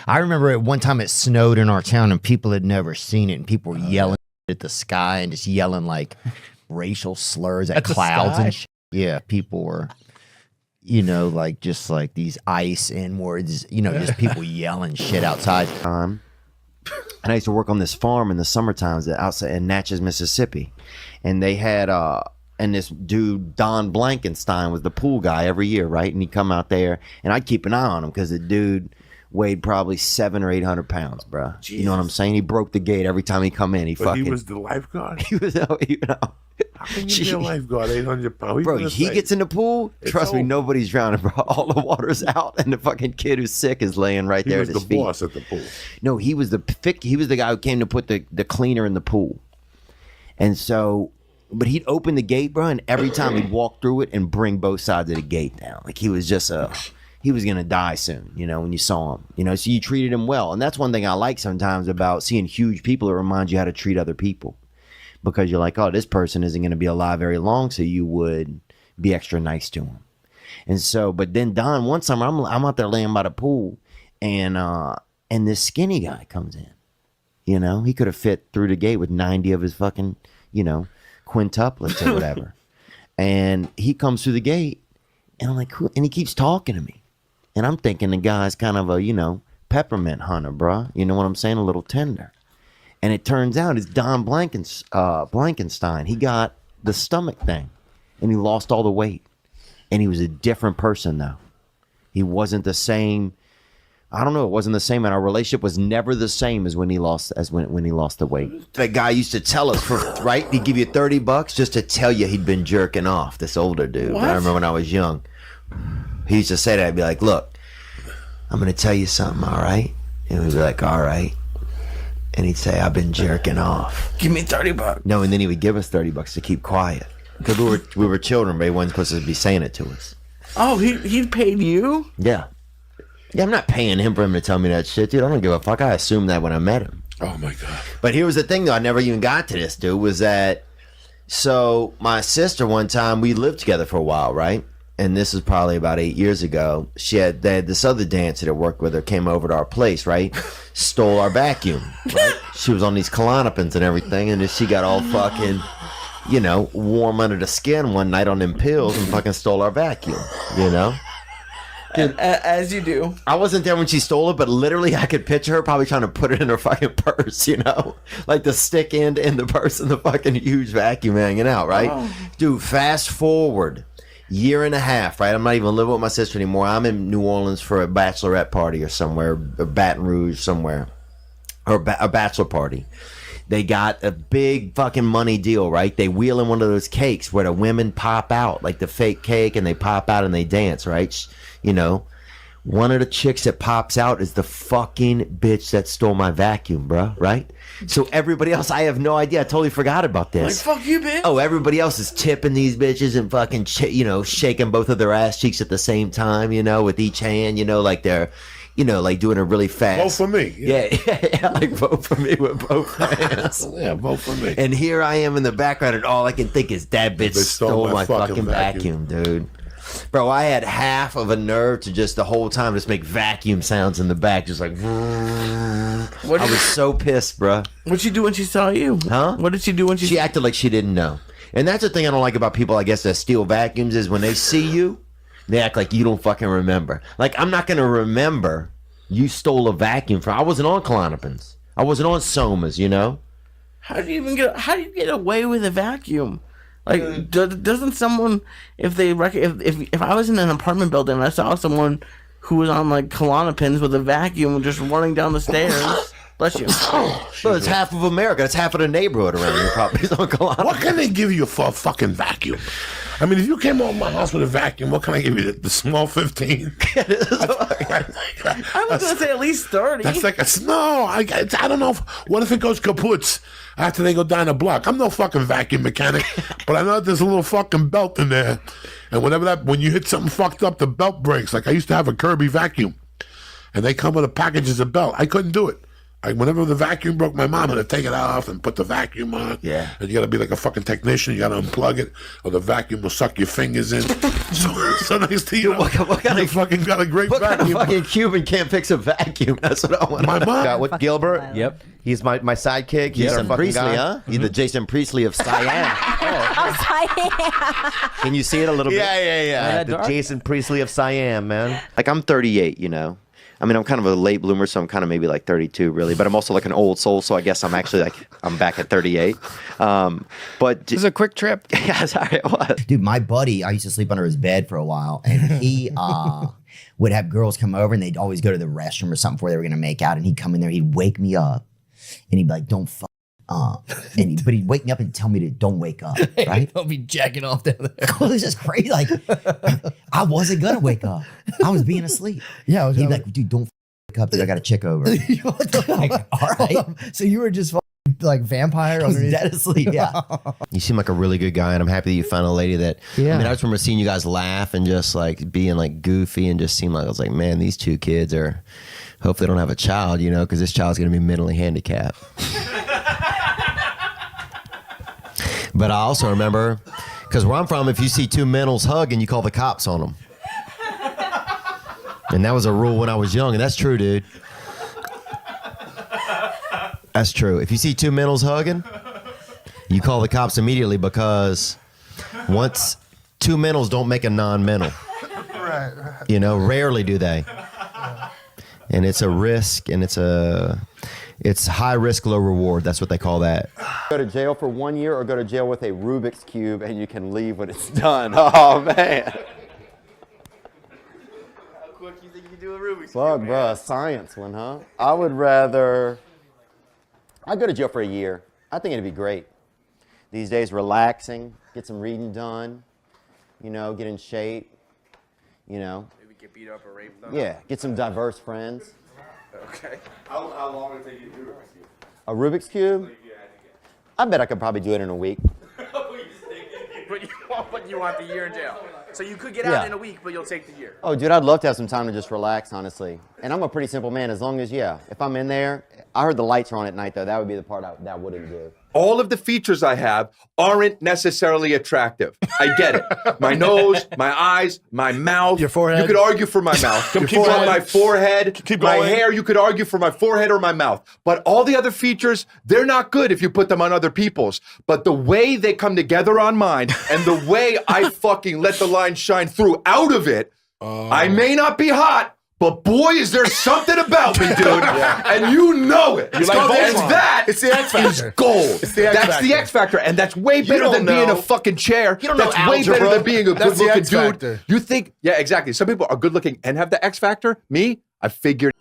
I remember at one time it snowed in our town and people had never seen it, and people were yelling at the sky and just yelling like racial slurs at clouds and shit. Yeah, people were, like just like these ice N-words, just people yelling shit outside. And I used to work on this farm in the summer times outside in Natchez, Mississippi, and they had and this dude Don Blankenstein was the pool guy every year, right? And he'd come out there, and I'd keep an eye on him because the dude weighed probably 700 or 800 pounds, bro. Jesus. You know what I'm saying? He broke the gate every time he come in. But he was the lifeguard. He was, How can you be a lifeguard, 800 pounds? Bro, he gets in the pool. Trust me, nobody's drowning, bro. All the water's out, and the fucking kid who's sick is laying right there at his feet. He was the boss at the pool. No, he was the guy who came to put the cleaner in the pool, and so. But he'd open the gate, bro, and every time he'd walk through it and bring both sides of the gate down. Like he was just he was going to die soon, when you saw him. So you treated him well. And that's one thing I like sometimes about seeing huge people. It reminds you how to treat other people. Because you're like, oh, this person isn't going to be alive very long, so you would be extra nice to him. And so, but then Don, one summer, I'm out there laying by the pool, and this skinny guy comes in. He could have fit through the gate with 90 of his fucking, quintuplets or whatever. And he comes through the gate, and I'm like, and he keeps talking to me. And I'm thinking the guy's kind of a, peppermint hunter, bruh. You know what I'm saying? A little tender. And it turns out it's Don Blankenstein. He got the stomach thing, and he lost all the weight. And he was a different person, though. He wasn't the same. I don't know. It wasn't the same, and our relationship was never the same as when he lost the weight. That guy used to tell us, right? He'd give you $30 just to tell you he'd been jerking off. This older dude. I remember when I was young. He used to say that. I'd be like, "Look, I'm going to tell you something, all right?" And we'd be like, "All right." And he'd say, "I've been jerking off. Give me $30." No, and then he would give us $30 to keep quiet because we were children, but he wasn't supposed to be saying it to us. Oh, he paid you? Yeah. Yeah, I'm not paying him for him to tell me that shit, dude. I don't give a fuck. I assumed that when I met him. Oh, my God. But here was the thing, though. I never even got to this, dude, was that... So, my sister, one time, we lived together for a while, right? And this is probably about 8 years ago. They had this other dancer that worked with her, came over to our place, right? Stole our vacuum, right? She was on these Klonopins and everything, and then she got all fucking, warm under the skin one night on them pills and fucking stole our vacuum, As you do. I wasn't there when she stole it, but literally I could picture her probably trying to put it in her fucking purse, like the stick end in the purse and the fucking huge vacuum hanging out, right? Oh. Dude, fast forward year and a half, right? I'm not even living with my sister anymore. I'm in New Orleans for a bachelorette party or somewhere, or Baton Rouge somewhere, or a bachelor party. They got a big fucking money deal, right? They wheel in one of those cakes where the women pop out, like the fake cake, and they pop out and they dance, right? One of the chicks that pops out is the fucking bitch that stole my vacuum, bro, right? So everybody else, I have no idea. I totally forgot about this. Like, fuck you, bitch. Oh, everybody else is tipping these bitches and fucking, shaking both of their ass cheeks at the same time, with each hand, like they're, like doing a really fast. Vote for me. Yeah, like vote for me with both hands. Yeah, vote for me. And here I am in the background, and all I can think is that bitch stole my fucking vacuum, dude. Bro, I had half of a nerve to just the whole time just make vacuum sounds in the back, just like. I was so pissed, bro. What'd she do when she saw you? Huh? What did she do when she? She acted like she didn't know, and that's the thing I don't like about people, I guess, that steal vacuums is when they see you, they act like you don't fucking remember. Like, I'm not gonna remember you stole a vacuum from. I wasn't on Klonopins. I wasn't on Somas. How do you get away with a vacuum? Like, doesn't someone, if I was in an apartment building and I saw someone who was on like Klonopins with a vacuum just running down the stairs, bless you. Well, it's half of America. It's half of the neighborhood around here probably is on Klonopins. What can they give you for a fucking vacuum? I mean, if you came over my house with a vacuum, what can I give you? The small 15? I was going to say at least 30. That's like I don't know. What if it goes kaput after they go down the block? I'm no fucking vacuum mechanic, but I know there's a little fucking belt in there. And when you hit something fucked up, the belt breaks. Like I used to have a Kirby vacuum, and they come with a packages of belt. I couldn't do it. Whenever the vacuum broke, my mom had to take it off and put the vacuum on. Yeah. And you got to be like a fucking technician. You got to unplug it, or the vacuum will suck your fingers in. so next thing you know, What kind you of- fucking got a great What kind of vacuum. fucking Cuban can't fix a vacuum? That's what I want. My mom. Got what Gilbert? Yep. He's my sidekick. He's our Jason fucking Priestley, guy. huh? He's the Jason Priestley of Siam. Can you see it a little bit? Yeah. that The dark? Jason Priestley of Siam, man. Like I'm 38, you know. I mean, I'm kind of a late bloomer, so I'm kind of maybe like 32, really. But I'm also like an old soul, so I guess I'm actually like I'm back at 38. But This is a quick trip. yeah, sorry, it was. Dude, my buddy, I used to sleep under his bed for a while, and he would have girls come over, and they'd always go to the restroom or something before they were gonna make out, and he'd come in there, he'd wake me up, and he'd be like, "Don't fuck." But he'd wake me up and tell me to don't wake up, right? I'll be jacking off down there. Well, it's just crazy. Like, I wasn't gonna wake up. I was being asleep. Yeah, I was He'd be like, dude, don't wake up, dude. I got a chick over. Like, all right. So you were just like vampire I was underneath? dead asleep. Yeah. You seem like a really good guy, and I'm happy that you found a lady that. Yeah. I mean, I just remember seeing you guys laugh and just like being like goofy, and just seemed like I was like, man, these two kids are. Hope they don't have a child, you know, because this child's gonna be mentally handicapped. But I also remember, because where I'm from, if you see two mentals hugging, you call the cops on them. And that was a rule when I was young, and that's true, dude. That's true. If you see two mentals hugging, you call the cops immediately, because once two mentals don't make a non-mental. Right. You know, rarely do they. And it's a risk, and it's high risk, low reward. That's what they call that. Go to jail for 1 year, or go to jail with a Rubik's Cube, and you can leave when it's done. Oh, man. How quick you think you can do a Rubik's Fuck, bro, a science one, huh? I would rather. I'd go to jail for a year. I think it'd be great. These days, relaxing, get some reading done, you know, get in shape, you know. Maybe get beat up or raped them. Yeah, get some diverse friends. Okay. How long would it take you to do Rubik's Cube? A Rubik's Cube? I bet I could probably do it in a week. But you want the year in jail. So you could get Yeah. out in a week, but you'll take the year. Oh, dude, I'd love to have some time to just relax, honestly. And I'm a pretty simple man. As long as, if I'm in there, I heard the lights are on at night, though. That would be the part that wouldn't do. All of the features I have aren't necessarily attractive. I get it. My nose, my eyes, my mouth. Your forehead. You could argue for my mouth. Keep For going. my forehead, Keep my going. hair, you could argue for my forehead or my mouth. But all the other features, they're not good if you put them on other people's. But the way they come together on mine, and the way I fucking let the line shine through out of it, I may not be hot, but boy, is there something about me, dude. And you know it. You like and Voltron. that It's the X Factor. is gold. It's the X That's the Factor. X Factor, and that's way better don't than being know. a fucking chair. You don't know That's way algebra. better than being a That's the good-looking X dude. Factor. You think, yeah, exactly. Some people are good-looking and have the X Factor. Me, I figured